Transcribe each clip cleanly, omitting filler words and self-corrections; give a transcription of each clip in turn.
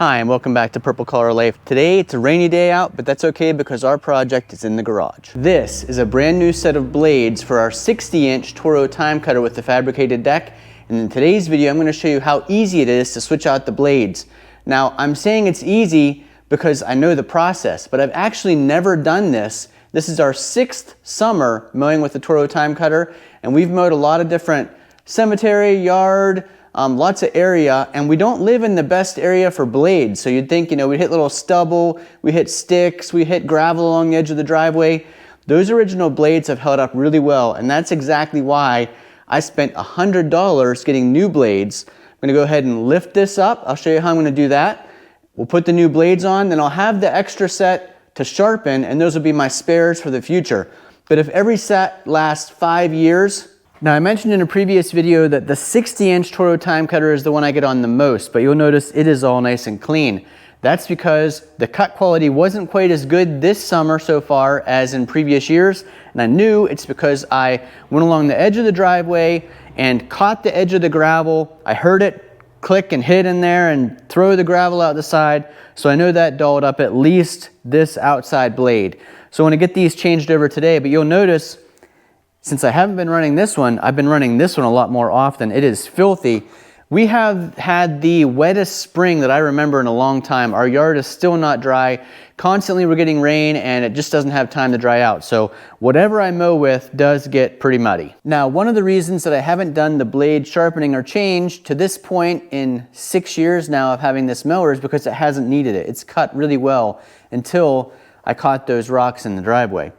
Hi, and welcome back to Purple Collar Life. Today it's a rainy day out, but that's okay because our project is in the garage. This is a brand new set of blades for our 60-inch Toro TIMECUTTER with the fabricated deck. And in today's video, I'm going to show you how easy it is to switch out the blades. Now, I'm saying it's easy because I know the process, but I've actually never done this. This is our 6th summer mowing with the Toro TIMECUTTER, and we've mowed a lot of different cemetery, yard, lots of area, and we don't live in the best area for blades. So you'd think, we'd hit little stubble, we hit sticks, we hit gravel along the edge of the driveway. Those original blades have held up really well, and that's exactly why I spent $100 getting new blades. I'm gonna go ahead and lift this up. I'll show you how I'm gonna do that. We'll put the new blades on, then I'll have the extra set to sharpen, and those will be my spares for the future. But if every set lasts 5 years, now I mentioned in a previous video that the 60-inch Toro TIMECUTTER is the one I get on the most, but you'll notice it is all nice and clean. That's because the cut quality wasn't quite as good this summer so far as in previous years, and I knew it's because I went along the edge of the driveway and caught the edge of the gravel. I heard it click and hit in there and throw the gravel out the side, so I know that dulled up at least this outside blade. So I want to get these changed over today, but you'll notice since I haven't been running this one, I've been running this one a lot more often. It is filthy. We have had the wettest spring that I remember in a long time. Our yard is still not dry. Constantly we're getting rain and it just doesn't have time to dry out. So whatever I mow with does get pretty muddy. Now, one of the reasons that I haven't done the blade sharpening or change to this point in 6 years now of having this mower is because it hasn't needed it. It's cut really well until I caught those rocks in the driveway.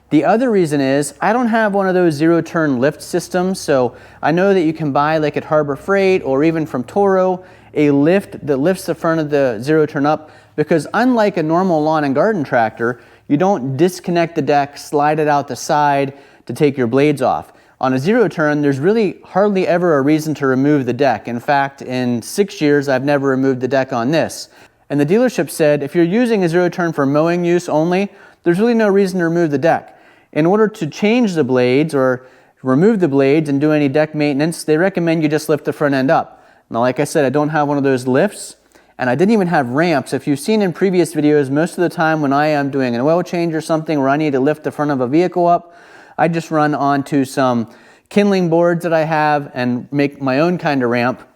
The other reason is I don't have one of those zero-turn lift systems, so I know that you can buy, like at Harbor Freight or even from Toro, a lift that lifts the front of the zero-turn up, because unlike a normal lawn and garden tractor, you don't disconnect the deck, slide it out the side to take your blades off. On a zero-turn, there's really hardly ever a reason to remove the deck. In fact, in 6 years, I've never removed the deck on this. And the dealership said, if you're using a zero-turn for mowing use only, there's really no reason to remove the deck. In order to change the blades or remove the blades and do any deck maintenance, they recommend you just lift the front end up. Now, like I said, I don't have one of those lifts, and I didn't even have ramps. If you've seen in previous videos, most of the time when I am doing an oil change or something where I need to lift the front of a vehicle up, I just run onto some kindling boards that I have and make my own kind of ramp.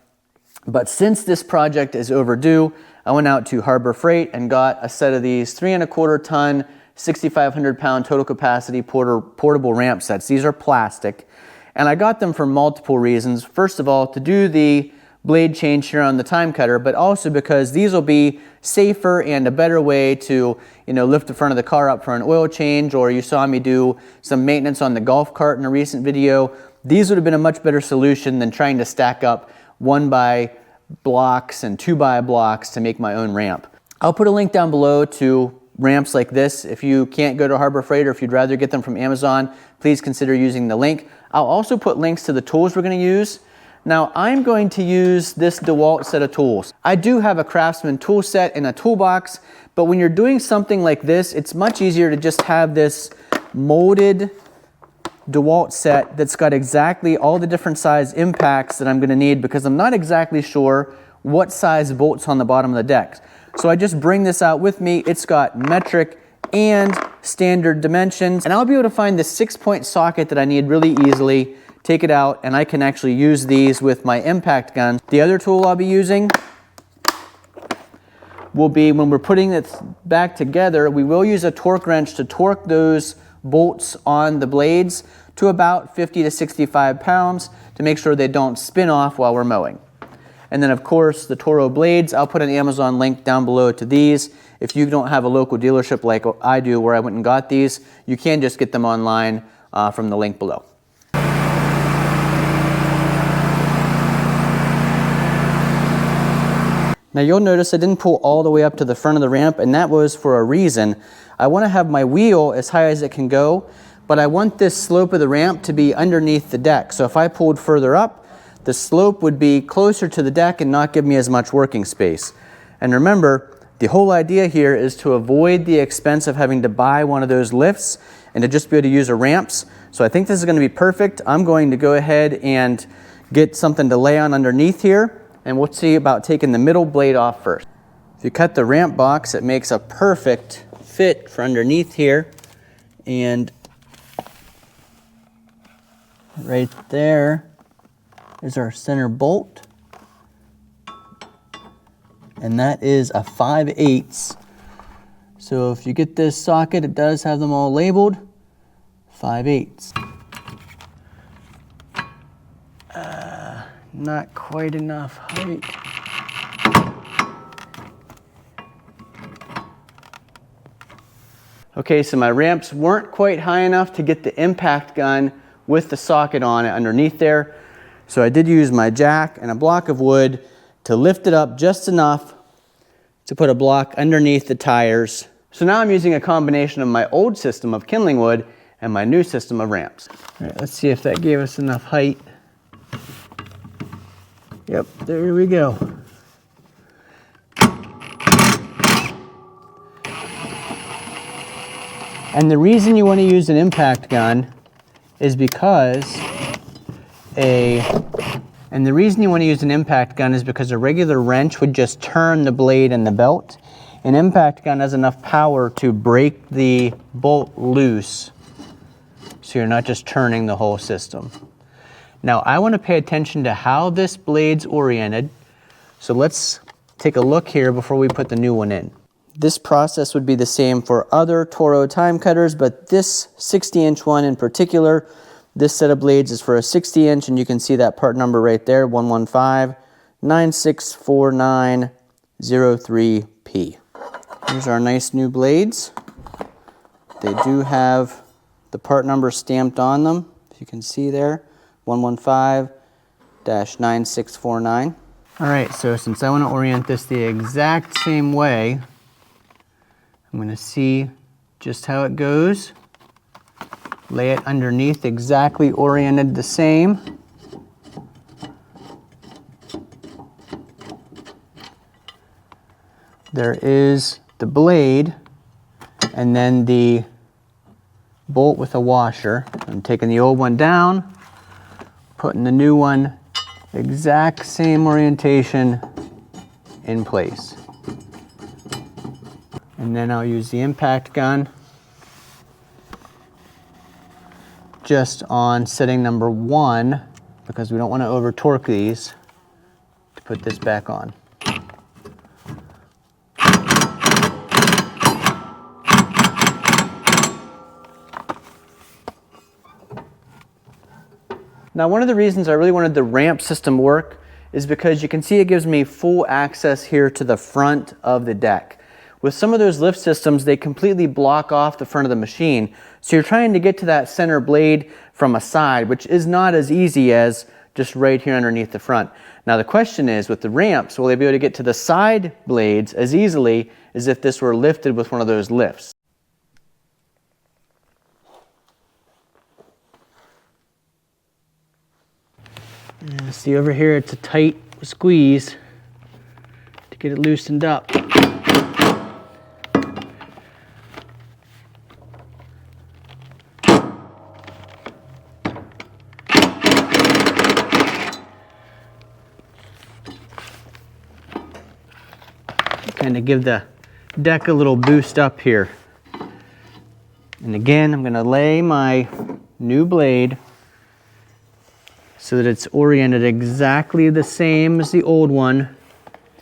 But since this project is overdue, I went out to Harbor Freight and got a set of these 3¼ ton 6,500 pound total capacity portable ramp sets. These are plastic, and I got them for multiple reasons. First of all, to do the blade change here on the TIMECUTTER, but also because these will be safer and a better way to, lift the front of the car up for an oil change, or you saw me do some maintenance on the golf cart in a recent video. These would have been a much better solution than trying to stack up 1x blocks and 2x blocks to make my own ramp. I'll put a link down below to ramps like this. If you can't go to Harbor Freight or if you'd rather get them from Amazon, please consider using the link. I'll also put links to the tools we're going to use. Now, I'm going to use this DeWalt set of tools. I do have a Craftsman tool set in a toolbox, but when you're doing something like this, it's much easier to just have this molded DeWalt set that's got exactly all the different size impacts that I'm going to need, because I'm not exactly sure what size bolts on the bottom of the deck. So I just bring this out with me. It's got metric and standard dimensions, and I'll be able to find the 6-point socket that I need really easily, take it out, and I can actually use these with my impact gun. The other tool I'll be using will be, when we're putting it back together, we will use a torque wrench to torque those bolts on the blades to about 50 to 65 pounds to make sure they don't spin off while we're mowing. And then, of course, the Toro blades, I'll put an Amazon link down below to these. If you don't have a local dealership like I do where I went and got these, you can just get them online from the link below. Now, you'll notice I didn't pull all the way up to the front of the ramp, and that was for a reason. I want to have my wheel as high as it can go, but I want this slope of the ramp to be underneath the deck. So if I pulled further up, the slope would be closer to the deck and not give me as much working space. And remember, the whole idea here is to avoid the expense of having to buy one of those lifts and to just be able to use a ramps. So I think this is going to be perfect. I'm going to go ahead and get something to lay on underneath here, and we'll see about taking the middle blade off first. If you cut the ramp box, it makes a perfect fit for underneath here. And right there is our center bolt. And that is a 5/8. So if you get this socket, it does have them all labeled 5/8. Not quite enough height. Okay, so my ramps weren't quite high enough to get the impact gun with the socket on it underneath there. So I did use my jack and a block of wood to lift it up just enough to put a block underneath the tires. So now I'm using a combination of my old system of kindling wood and my new system of ramps. All right, let's see if that gave us enough height. Yep, there we go. And the reason you want to use an impact gun is because a regular wrench would just turn the blade and the belt. An impact gun has enough power to break the bolt loose, so you're not just turning the whole system. Now I want to pay attention to how this blade's oriented, so let's take a look here before we put the new one in. This process would be the same for other Toro time cutters, but this 60-inch one in particular, this set of blades is for a 60-inch, and you can see that part number right there, 115-964903P. Here's our nice new blades. They do have the part number stamped on them, if you can see there, 115-9649. All right, so since I want to orient this the exact same way, I'm going to see just how it goes. Lay it underneath exactly oriented the same. There is the blade and then the bolt with a washer. I'm taking the old one down, putting the new one exact same orientation in place. And then I'll use the impact gun just on setting number 1, because we don't want to over torque these, to put this back on. Now, one of the reasons I really wanted the ramp system work is because you can see it gives me full access here to the front of the deck. With some of those lift systems, they completely block off the front of the machine. So you're trying to get to that center blade from a side, which is not as easy as just right here underneath the front. Now the question is, with the ramps, will they be able to get to the side blades as easily as if this were lifted with one of those lifts? See over here, it's a tight squeeze to get it loosened up. Kind of give the deck a little boost up here. And again, I'm going to lay my new blade so that it's oriented exactly the same as the old one,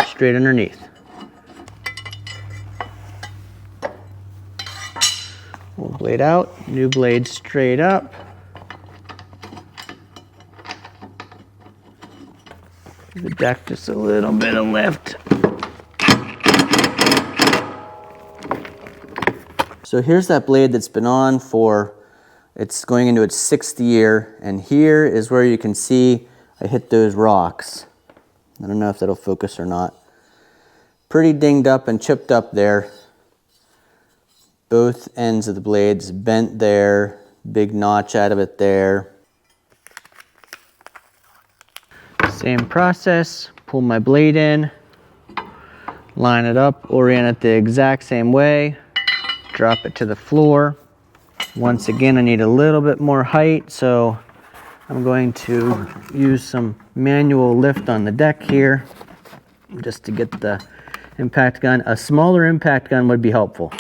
straight underneath. Old blade out, new blade straight up. Give the deck just a little bit of lift. So here's that blade that's been on for, it's going into its 6th year, and here is where you can see I hit those rocks. I don't know if that'll focus or not. Pretty dinged up and chipped up there. Both ends of the blades bent there, big notch out of it there. Same process, pull my blade in, line it up, orient it the exact same way. Drop it to the floor. Once again, I need a little bit more height, so I'm going to use some manual lift on the deck here just to get the impact gun. A smaller impact gun would be helpful.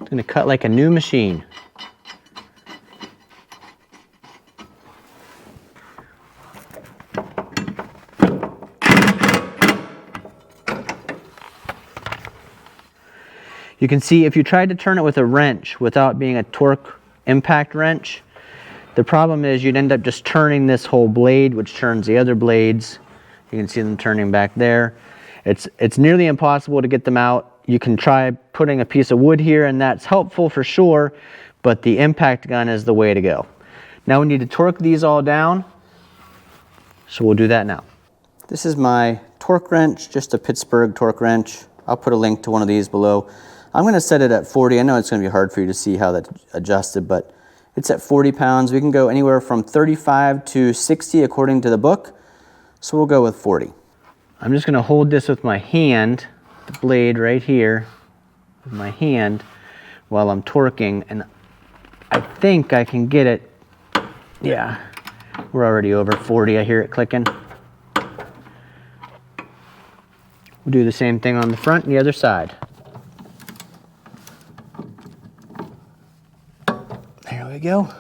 It's going to cut like a new machine. You can see if you tried to turn it with a wrench without being a torque impact wrench, the problem is you'd end up just turning this whole blade, which turns the other blades. You can see them turning back there. It's nearly impossible to get them out. You can try putting a piece of wood here, and that's helpful for sure, but the impact gun is the way to go. Now we need to torque these all down, so we'll do that now. This is my torque wrench, just a Pittsburgh torque wrench. I'll put a link to one of these below. I'm going to set it at 40. I know it's going to be hard for you to see how that's adjusted, but it's at 40 pounds. We can go anywhere from 35 to 60 according to the book, so we'll go with 40. I'm just going to hold this with my hand, the blade right here with my hand while I'm torquing, and I think I can get it. Yeah, we're already over 40. I hear it clicking. We'll do the same thing on the front and the other side. There we go.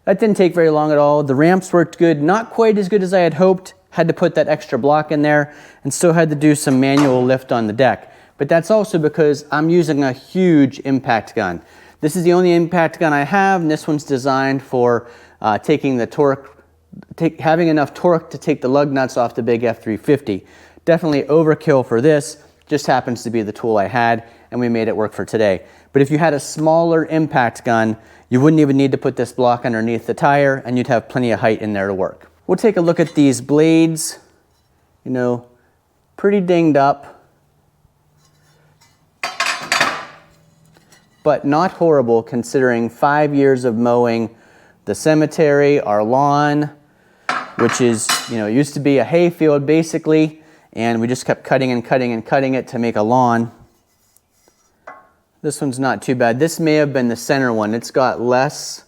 That didn't take very long at all. The ramps worked good, not quite as good as I had hoped. Had to put that extra block in there and still had to do some manual lift on the deck. But that's also because I'm using a huge impact gun. This is the only impact gun I have, and this one's designed for taking the torque, having enough torque to take the lug nuts off the big F350. Definitely overkill for this, just happens to be the tool I had, and we made it work for today. But if you had a smaller impact gun, you wouldn't even need to put this block underneath the tire, and you'd have plenty of height in there to work. We'll take a look at these blades. You know, pretty dinged up, but not horrible considering 5 years of mowing the cemetery, our lawn, which is, you know, used to be a hay field basically, and we just kept cutting and cutting and cutting it to make a lawn. This one's not too bad. This may have been the center one. It's got less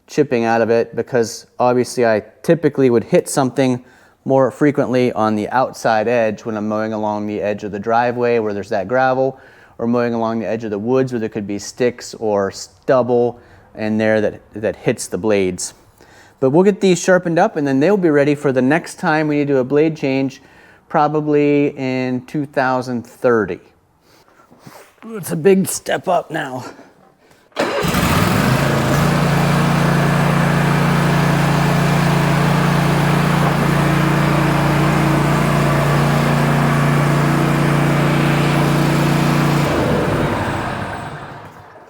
chipping out of it because obviously I typically would hit something more frequently on the outside edge when I'm mowing along the edge of the driveway where there's that gravel, or mowing along the edge of the woods where there could be sticks or stubble in there that hits the blades. But we'll get these sharpened up and then they'll be ready for the next time we need to do a blade change, probably in 2030. It's a big step up now.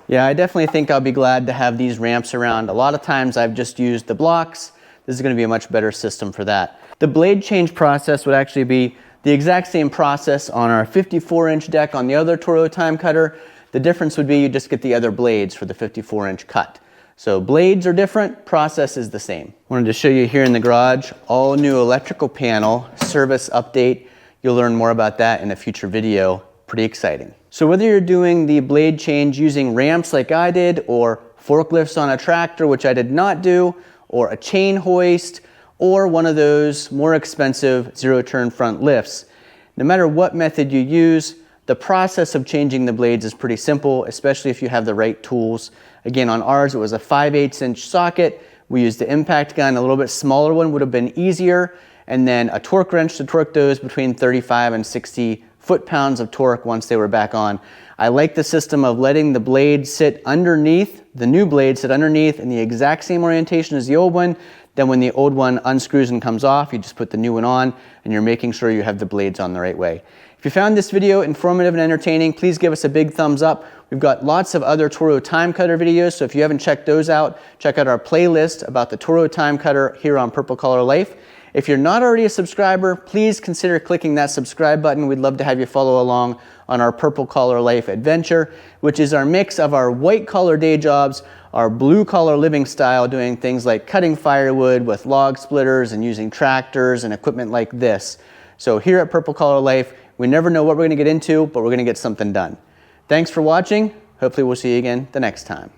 Yeah, I definitely think I'll be glad to have these ramps around. A lot of times I've just used the blocks. This is going to be a much better system for that. The blade change process would actually be the exact same process on our 54-inch deck on the other Toro time cutter. The difference would be you just get the other blades for the 54-inch cut. So blades are different, process is the same. Wanted to show you here in the garage, all new electrical panel, service update. You'll learn more about that in a future video. Pretty exciting. So whether you're doing the blade change using ramps like I did, or forklifts on a tractor, which I did not do, or a chain hoist, or one of those more expensive zero-turn front lifts, no matter what method you use, the process of changing the blades is pretty simple, especially if you have the right tools. Again, on ours, it was a 5/8-inch socket. We used the impact gun. A little bit smaller one would have been easier, and then a torque wrench to torque those between 35 and 60 foot-pounds of torque once they were back on. I like the system of letting the blade sit underneath, the new blade sit underneath in the exact same orientation as the old one. Then when the old one unscrews and comes off, you just put the new one on, and you're making sure you have the blades on the right way. If you found this video informative and entertaining, please give us a big thumbs up. We've got lots of other Toro time cutter videos, so if you haven't checked those out, check out our playlist about the Toro time cutter here on Purple Collar Life. If you're not already a subscriber, please consider clicking that subscribe button. We'd love to have you follow along on our purple collar life adventure, which is our mix of our white collar day jobs, our blue collar living style, doing things like cutting firewood with log splitters and using tractors and equipment like this. So here at Purple Collar Life, we never know what we're going to get into, but we're going to get something done. Thanks for watching. Hopefully we'll see you again the next time.